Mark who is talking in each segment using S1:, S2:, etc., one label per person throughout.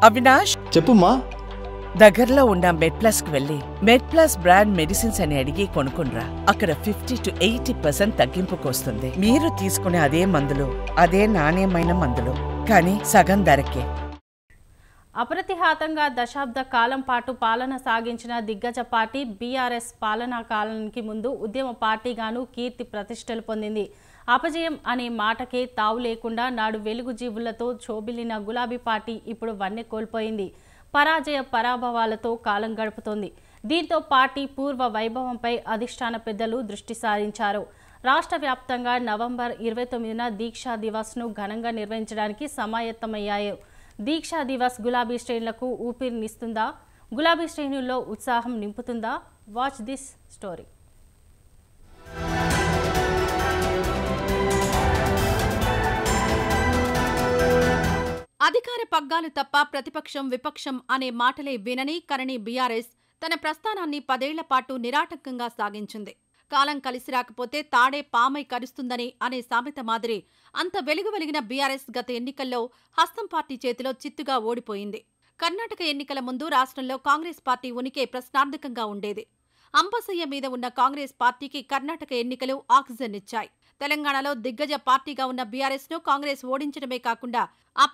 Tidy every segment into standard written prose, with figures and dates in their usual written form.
S1: అవినాష్,
S2: చెప్పుమ్మా.
S1: దగ్గరలో ఉన్న మెడ్ప్లస్కి వెళ్ళి మెడ్ప్లస్ బ్రాండ్ మెడిసిన్స్ అని అడిగి కొనుక్కునరా. అక్కడ 50 to 80% తగ్గింపుకు వస్తుంది. మీరు తీసుకునే అదే మందులు, అదే నాణ్యమైన మందులు, కానీ సగం ధరకే.
S3: అప్రతిహాతంగా దశాబ్ద కాలం పాటు పాలన సాగించిన దిగ్గజ పార్టీ బీఆర్ఎస్ పాలనా కాలానికి ముందు ఉద్యమ పార్టీగాను కీర్తి ప్రతిష్టలు పొందింది. అపజయం అనే మాటకే తావు లేకుండా నాడు వెలుగు జీవులతో శోభిల్లిన గులాబీ పార్టీ ఇప్పుడు వన్నె కోల్పోయింది. పరాజయ పరాభవాలతో కాలం గడుపుతోంది. దీంతో పార్టీ పూర్వ వైభవంపై అధిష్టాన పెద్దలు దృష్టి సారించారు. రాష్ట్ర వ్యాప్తంగా నవంబర్ 29న దీక్షా దివస్ను ఘనంగా నిర్వహించడానికి సమాయత్తమయ్యాయి. దీక్షా దివస్ గులాబీ శ్రేణులకు ఊపిరినిస్తుందా? గులాబీ శ్రేణుల్లో ఉత్సాహం నింపుతుందా? Watch this story.
S4: అధికార పగ్గాలు తప్ప ప్రతిపక్షం విపక్షం అనే మాటలే వినని కరని బీఆర్ఎస్ తన ప్రస్థానాన్ని 10 ఏళ్ల పాటు నిరాటంకంగా సాగించింది. కాలం కలిసి రాకపోతే తాడే పామై కరుస్తుందని అనే సామెత మాదిరి అంత వెలుగు వెలిగిన బీఆర్ఎస్ గత ఎన్నికల్లో హస్తం పార్టీ చేతిలో చిత్తుగా ఓడిపోయింది. కర్ణాటక ఎన్నికల ముందు రాష్ట్రంలో కాంగ్రెస్ పార్టీ ఉనికే ప్రశ్నార్థకంగా ఉండేది. అంపశయ్య మీద ఉన్న కాంగ్రెస్ పార్టీకి కర్ణాటక ఎన్నికలు ఆక్సిజన్ ఇచ్చాయి. తెలంగాణలో దిగ్గజ పార్టీగా ఉన్న బీఆర్ఎస్ ను కాంగ్రెస్ ఓడించడమే కాకుండా ఆ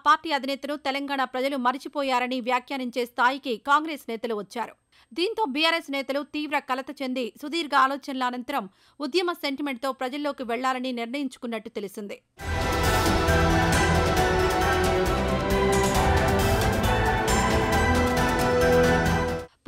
S4: పార్టీ అధినేతను తెలంగాణ ప్రజలు మరిచిపోయారని వ్యాఖ్యానించే స్థాయికి కాంగ్రెస్ నేతలు వచ్చారు. దీంతో బీఆర్ఎస్ నేతలు తీవ్ర కలత చెంది సుదీర్ఘ ఆలోచనల అనంతరం ఉద్యమ సెంటిమెంట్తో ప్రజల్లోకి వెళ్లాలని నిర్ణయించుకున్నట్టు తెలిసింది.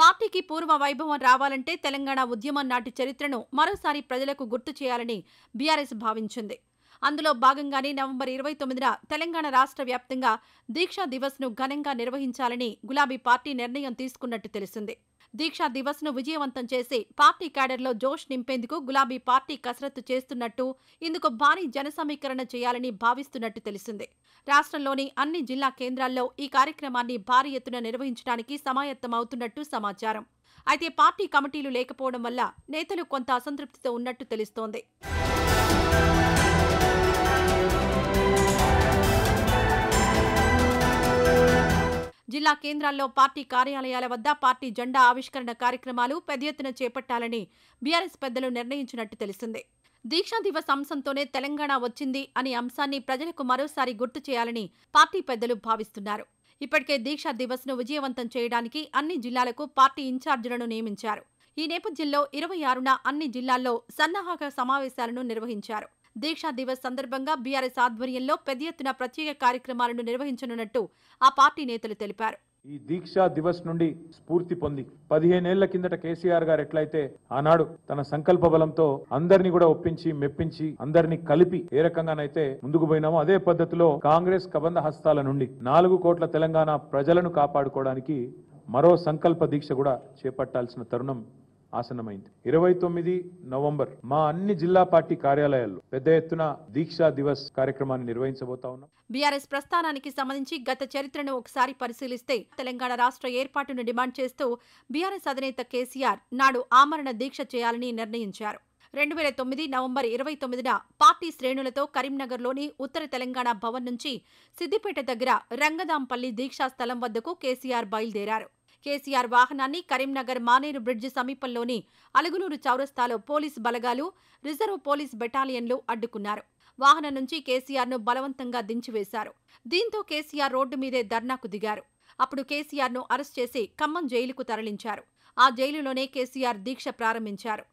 S4: పార్టీకి పూర్వ వైభవం రావాలంటే తెలంగాణ ఉద్యమం నాటి చరిత్రను మరోసారి ప్రజలకు గుర్తు చేయాలని బీఆర్ఎస్ భావించింది. అందులో భాగంగానే నవంబర్ 29న తెలంగాణ రాష్ట్ర వ్యాప్తంగా దీక్షా దివస్ను ఘనంగా నిర్వహించాలని గులాబీ పార్టీ నిర్ణయం తీసుకున్నట్టు తెలిసింది. దీక్షా దివస్ను విజయవంతం చేసి పార్టీ క్యాడర్లో జోష్ నింపేందుకు గులాబీ పార్టీ కసరత్తు చేస్తున్నట్టు, ఇందుకు భారీ జనసమీకరణ చేయాలని భావిస్తున్నట్టు తెలిసింది. రాష్ట్రంలోని అన్ని జిల్లా కేంద్రాల్లో ఈ కార్యక్రమాన్ని భారీ ఎత్తున నిర్వహించడానికి సమాయత్తమవుతున్నట్టు సమాచారం. అయితే పార్టీ కమిటీలు లేకపోవడం వల్ల నేతలు కొంత అసంతృప్తితో ఉన్నట్టు తెలుస్తోంది. జిల్లా కేంద్రాల్లో పార్టీ కార్యాలయాల వద్ద పార్టీ జెండా ఆవిష్కరణ కార్యక్రమాలు పెద్ద ఎత్తున చేపట్టాలని బీఆర్ఎస్ పెద్దలు నిర్ణయించినట్టు తెలిసింది. దీక్షా దివస్ అంశంతోనే తెలంగాణ వచ్చింది అనే అంశాన్ని ప్రజలకు మరోసారి గుర్తు చేయాలని పార్టీ పెద్దలు భావిస్తున్నారు. ఇప్పటికే దీక్షా దివస్ ను విజయవంతం చేయడానికి అన్ని జిల్లాలకు పార్టీ ఇన్ఛార్జీలను నియమించారు. ఈ నేపథ్యంలో 26న అన్ని జిల్లాల్లో సన్నాహక సమావేశాలను నిర్వహించారు. దీక్షా దివస్ సందర్భంగా బీఆర్ఎస్ ఆధ్వర్యంలో పెద్ద ఎత్తున ప్రత్యేక కార్యక్రమాలను నిర్వహించనున్నట్టు ఆ పార్టీ నేతలు తెలిపారు.
S5: ఈ దీక్షా దివస్ నుండి స్ఫూర్తి పొంది 15 ఏళ్ల కిందట కేసీఆర్ గారు ఎట్లయితే ఆనాడు తన సంకల్ప బలంతో అందరినీ కూడా ఒప్పించి మెప్పించి అందరినీ కలిపి ఏ రకంగానైతే ముందుకు పోయినామో అదే పద్ధతిలో కాంగ్రెస్ కబంధ హస్తాల నుండి 4 కోట్ల తెలంగాణ ప్రజలను కాపాడుకోవడానికి మరో సంకల్ప దీక్ష కూడా చేపట్టాల్సిన తరుణం ఆసన్నమైంది. 29 నవంబర్ మా అన్ని జిల్లా పార్టీ కార్యాలయాల్లో పెద్ద ఎత్తున దీక్షా దివస్ కార్యక్రమాన్ని నిర్వహించబోతా ఉన్నాం.
S4: బీఆర్ఎస్ ప్రస్థానానికి సంబంధించి గత చరిత్రను ఒకసారి పరిశీలిస్తే తెలంగాణ రాష్ట్ర ఏర్పాటును డిమాండ్ చేస్తూ బీఆర్ఎస్ అధినేత కేసీఆర్ నాడు ఆమరణ దీక్ష చేయాలని నిర్ణయించారు. 2009 నవంబర్ 29న పార్టీ శ్రేణులతో కరీంనగర్లోని ఉత్తర తెలంగాణ భవన్ నుంచి సిద్దిపేట దగ్గర రంగదాంపల్లి దీక్షా స్థలం వద్దకు కేసీఆర్ బయలుదేరారు. కేసీఆర్ వాహనాన్ని కరీంనగర్ మానేరు బ్రిడ్జి సమీపంలోని అలుగునూరు చౌరస్తాలో పోలీస్ బలగాలు, రిజర్వ్ పోలీస్ బెటాలియన్లు అడ్డుకున్నారు. వాహనం నుంచి కేసీఆర్ను బలవంతంగా దించివేశారు. దీంతో కేసీఆర్ రోడ్డు మీదే ధర్నాకు దిగారు. అప్పుడు కేసీఆర్ను అరెస్ట్ చేసి ఖమ్మం జైలుకు తరలించారు. ఆ జైలులోనే కేసీఆర్ దీక్ష ప్రారంభించారు.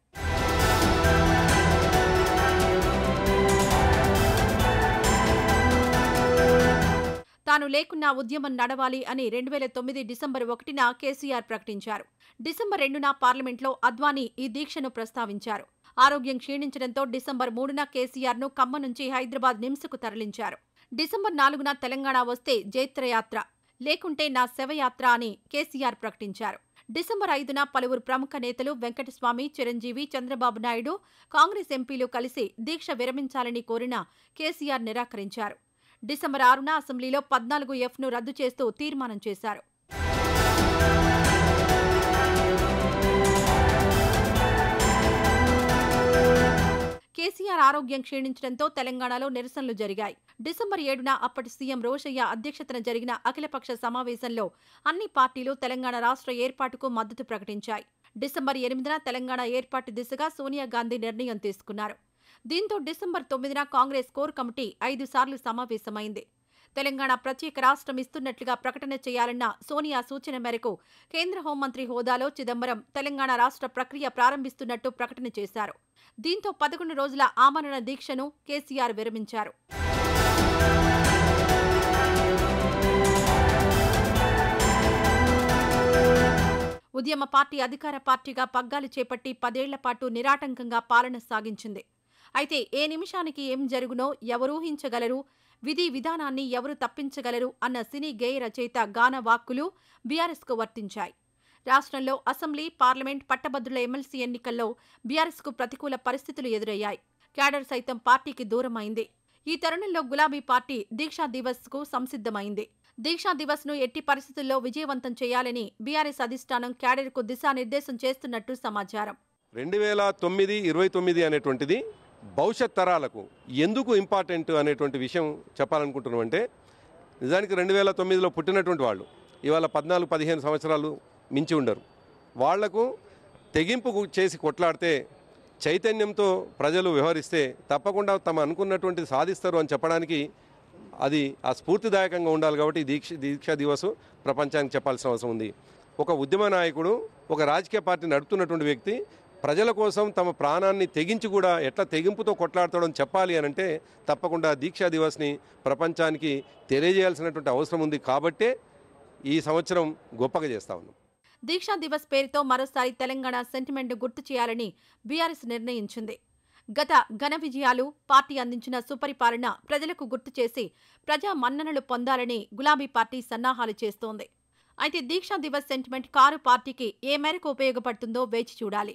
S4: తాను లేకున్నా ఉద్యమం నడవాలి అని 2009 డిసెంబర్ 1న కేసీఆర్ ప్రకటించారు. డిసెంబర్ 2న పార్లమెంట్లో అద్వానీ ఈ దీక్షను ప్రస్తావించారు. ఆరోగ్యం క్షీణించడంతో డిసెంబర్ 3న కేసీఆర్ను ఖమ్మం నుంచి హైదరాబాద్ నిమ్స్కు తరలించారు. డిసెంబర్ 4న తెలంగాణ వస్తే జైత్రయాత్ర, లేకుంటే నా శవయాత్ర అని కేసీఆర్ ప్రకటించారు. డిసెంబర్ 5న పలువురు ప్రముఖ నేతలు వెంకటస్వామి, చిరంజీవి, చంద్రబాబు నాయుడు, కాంగ్రెస్ ఎంపీలు కలిసి దీక్ష విరమించాలని కోరినా కేసీఆర్ నిరాకరించారు. డిసెంబర్ 6న అసెంబ్లీలో 14Fను రద్దు చేస్తూ తీర్మానం చేశారు. కేసీఆర్ ఆరోగ్యం క్షీణించడంతో తెలంగాణలో నిరసనలు జరిగాయి. డిసెంబర్ 7న అప్పటి సీఎం రోషయ్య అధ్యక్షతన జరిగిన అఖిలపక్ష సమావేశంలో అన్ని పార్టీలు తెలంగాణ రాష్ట్ర ఏర్పాటుకు మద్దతు ప్రకటించాయి. డిసెంబర్ 8న తెలంగాణ ఏర్పాటు దిశగా సోనియా గాంధీ నిర్ణయం తీసుకున్నారు. దీంతో డిసెంబర్ 9న కాంగ్రెస్ కోర్ కమిటీ 5 సార్లు సమావేశమైంది. తెలంగాణ ప్రత్యేక రాష్ట్రం ఇస్తున్నట్లుగా ప్రకటన చేయాలన్న సోనియా సూచన మేరకు కేంద్ర హోంమంత్రి హోదాలో చిదంబరం తెలంగాణ రాష్ట్ర ప్రక్రియ ప్రారంభిస్తున్నట్టు ప్రకటన చేశారు. దీంతో 11 రోజుల ఆమరణ దీక్షను కేసీఆర్ విరమించారు. ఉద్యమ పార్టీ అధికార పార్టీగా పగ్గాలు చేపట్టి 10 ఏళ్ల పాటు నిరాటంకంగా పాలన సాగించింది. అయితే ఏ నిమిషానికి ఏం జరుగునో ఎవరూహించగలరు, విధి విధానాన్ని ఎవరు తప్పించగలరు అన్న సినీ గేయ రచయిత గాన వాక్కులు బీఆర్ఎస్కు వర్తించాయి. రాష్ట్రంలో అసెంబ్లీ, పార్లమెంట్, పట్టభద్రుల ఎమ్మెల్సీ ఎన్నికల్లో బీఆర్ఎస్కు ప్రతికూల పరిస్థితులు ఎదురయ్యాయి. క్యాడర్ సైతం పార్టీకి దూరమైంది. ఈ తరుణంలో గులాబీ పార్టీ దీక్షా దివస్కు సంసిద్ధమైంది. దీక్షా దివస్ను ఎట్టి పరిస్థితుల్లో విజయవంతం చేయాలని బీఆర్ఎస్ అధిష్టానం క్యాడర్కు దిశానిర్దేశం చేస్తున్నట్టు సమాచారం.
S2: 2029 అనేటువంటిది భవిష్యత్ తరాలకు ఎందుకు ఇంపార్టెంట్ అనేటువంటి విషయం చెప్పాలనుకుంటున్నాం. అంటే నిజానికి 2009లో పుట్టినటువంటి వాళ్ళు ఇవాళ 14-15 సంవత్సరాలు మించి ఉండరు. వాళ్లకు తెగింపు చేసి కొట్లాడితే, చైతన్యంతో ప్రజలు వ్యవహరిస్తే తప్పకుండా తమ అనుకున్నటువంటి సాధిస్తారు అని చెప్పడానికి అది ఆ స్ఫూర్తిదాయకంగా ఉండాలి. కాబట్టి దీక్షా దివస్ ప్రపంచానికి చెప్పాల్సిన అవసరం ఉంది. ఒక ఉద్యమ నాయకుడు, ఒక రాజకీయ పార్టీ నడుపుతున్నటువంటి వ్యక్తి ప్రజల కోసం తమ ప్రాణాన్ని తెగించి కూడా ఎట్లా తెగింపుతో కొట్లాడతాడని చెప్పాలి అని అంటే తప్పకుండా దీక్షా దివస్ని ప్రపంచానికి తెలియజేయాల్సినటువంటి అవసరం ఉంది. కాబట్టే ఈ సంవత్సరం గొప్పగా చేస్తా ఉన్నాం.
S4: దీక్షా దివస్ పేరుతో మరోసారి తెలంగాణ సెంటిమెంట్ గుర్తు చేయాలని బీఆర్ఎస్ నిర్ణయించింది. గత ఘన విజయాలు, పార్టీ అందించిన సుపరిపాలన ప్రజలకు గుర్తు చేసి ప్రజా మన్ననలు పొందాలని గులాబీ పార్టీ సన్నాహాలు చేస్తోంది. అయితే దీక్షా దివస్ సెంటిమెంట్ కారు పార్టీకి ఏ మేరకు ఉపయోగపడుతుందో వేచి చూడాలి.